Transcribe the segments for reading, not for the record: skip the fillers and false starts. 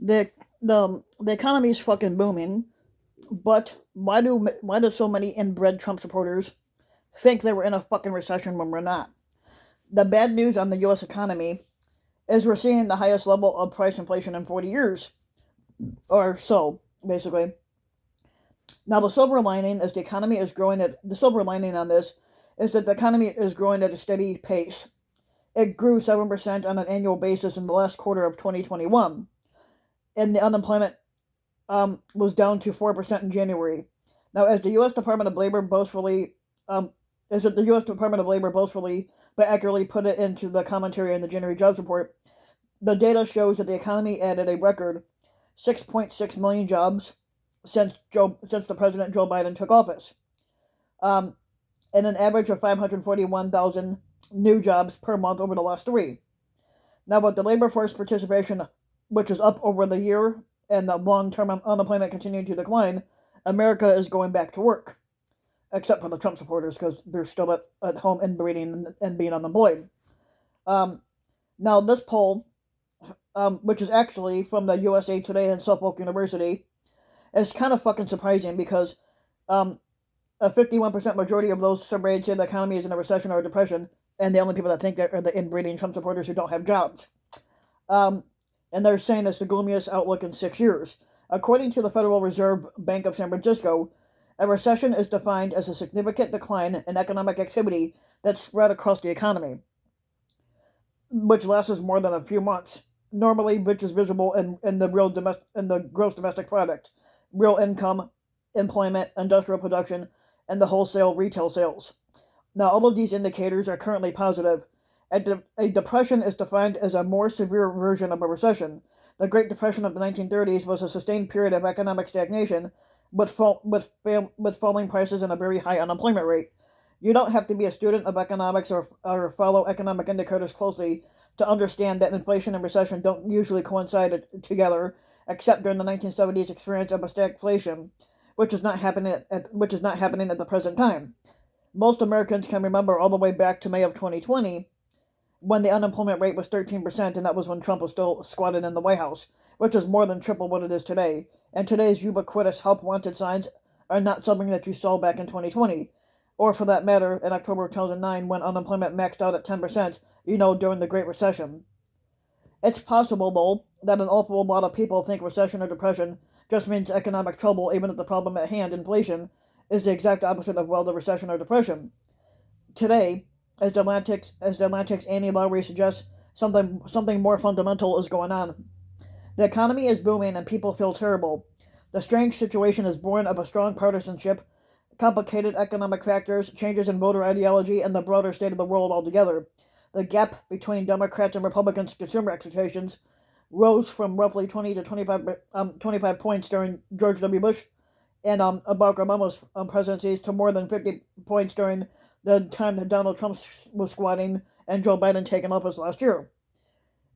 the the economy is fucking booming, but why do so many inbred Trump supporters think they were in a fucking recession when we're not? The bad news on the U.S. economy is we're seeing the highest level of price inflation in 40 years or so, basically. Now, the silver lining is the economy is growing at the silver lining on this is that the economy is growing at a steady pace. It grew 7% on an annual basis in the last quarter of 2021, and the unemployment was down to 4% in January. Now, as the U.S. Department of Labor boastfully, as the U.S. Department of Labor boastfully but accurately put it into the commentary in the January jobs report, the data shows that the economy added a record 6.6 million jobs since the President Joe Biden took office, um, and an average of 541,000 new jobs per month over the last three. Now, with the labor force participation, which is up over the year, and the long-term unemployment continuing to decline, America is going back to work, except for the Trump supporters because they're still at home inbreeding and being unemployed. Um, Now, this poll, which is actually from the USA Today and Suffolk University, is kind of fucking surprising because um, a 51% majority of those surveyed say the economy is in a recession or a depression, and the only people that think that are the inbreeding Trump supporters who don't have jobs. Um, and they're saying it's the gloomiest outlook in 6 years. According to the Federal Reserve Bank of San Francisco, a recession is defined as a significant decline in economic activity that's spread across the economy, which lasts more than a few months. Normally, which is visible in the in the gross domestic product, real income, employment, industrial production, and the wholesale retail sales. Now, all of these indicators are currently positive. A depression is defined as a more severe version of a recession. The Great Depression of the 1930s was a sustained period of economic stagnation with falling prices and a very high unemployment rate. You don't have to be a student of economics or follow economic indicators closely to understand that inflation and recession don't usually coincide together, except during the 1970s experience of a stagflation, which is not happening at the present time. Most Americans can remember all the way back to May of 2020 when the unemployment rate was 13%, and that was when Trump was still squatted in the White House, which is more than triple what it is today. And today's ubiquitous help wanted signs are not something that you saw back in 2020, or for that matter, in October 2009 when unemployment maxed out at 10%, during the Great Recession. It's possible, though, that an awful lot of people think recession or depression just means economic trouble, even if the problem at hand, inflation, is the exact opposite of, well, the recession or depression. Today, as the Atlantic's Annie Lowry suggests, something more fundamental is going on. The economy is booming and people feel terrible. The strange situation is born of a strong partisanship, complicated economic factors, changes in voter ideology, and the broader state of the world altogether. The gap between Democrats and Republicans' consumer expectations rose from roughly 20 to 25 points during George W. Bush and Barack Obama's presidencies to more than 50 points during the time that Donald Trump was squatting and Joe Biden taking office last year.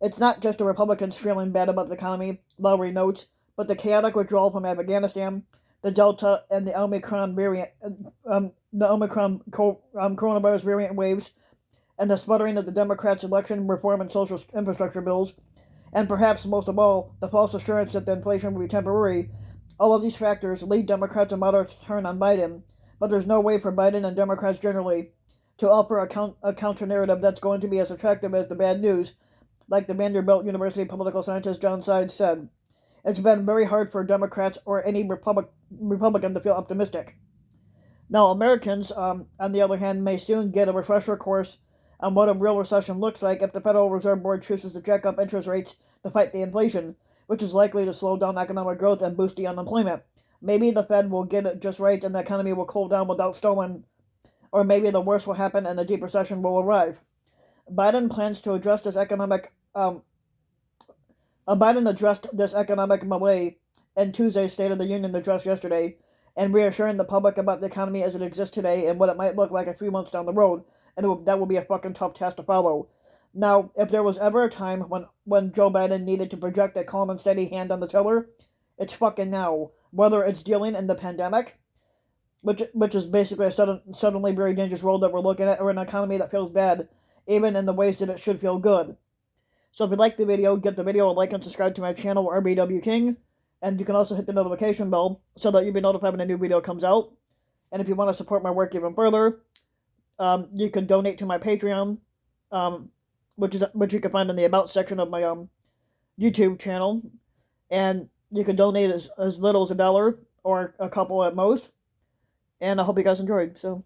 It's not just the Republicans feeling bad about the economy, Lowry notes, but the chaotic withdrawal from Afghanistan, the Delta and the Omicron variant, coronavirus variant waves, and the sputtering of the Democrats' election reform and social infrastructure bills, and perhaps most of all, the false assurance that the inflation will be temporary. All of these factors lead Democrats and moderates to turn on Biden, but there's no way for Biden and Democrats generally to offer a counter narrative that's going to be as attractive as the bad news, like the Vanderbilt University political scientist John Sides said. It's been very hard for Democrats or any Republican to feel optimistic. Now, Americans, on the other hand, may soon get a refresher course on what a real recession looks like if the Federal Reserve Board chooses to jack up interest rates to fight the inflation, which is likely to slow down economic growth and boost the unemployment. Maybe the Fed will get it just right and the economy will cool down without stalling, or maybe the worst will happen and a deep recession will arrive. Biden plans to address this economic Biden addressed this economic malaise in Tuesday's State of the Union address yesterday, and reassuring the public about the economy as it exists today and what it might look like a few months down the road, and that will be a fucking tough task to follow. Now, if there was ever a time when Joe Biden needed to project a calm and steady hand on the tiller, it's fucking now. Whether it's dealing in the pandemic, which is basically a suddenly very dangerous world that we're looking at, or an economy that feels bad, even in the ways that it should feel good. So if you like the video, give the video a like and subscribe to my channel, RBW King. And you can also hit the notification bell so that you'll be notified when a new video comes out. And if you want to support my work even further, you can donate to my Patreon, which you can find in the About section of my YouTube channel. And you can donate as little as $1 or a couple at most. And I hope you guys enjoyed. So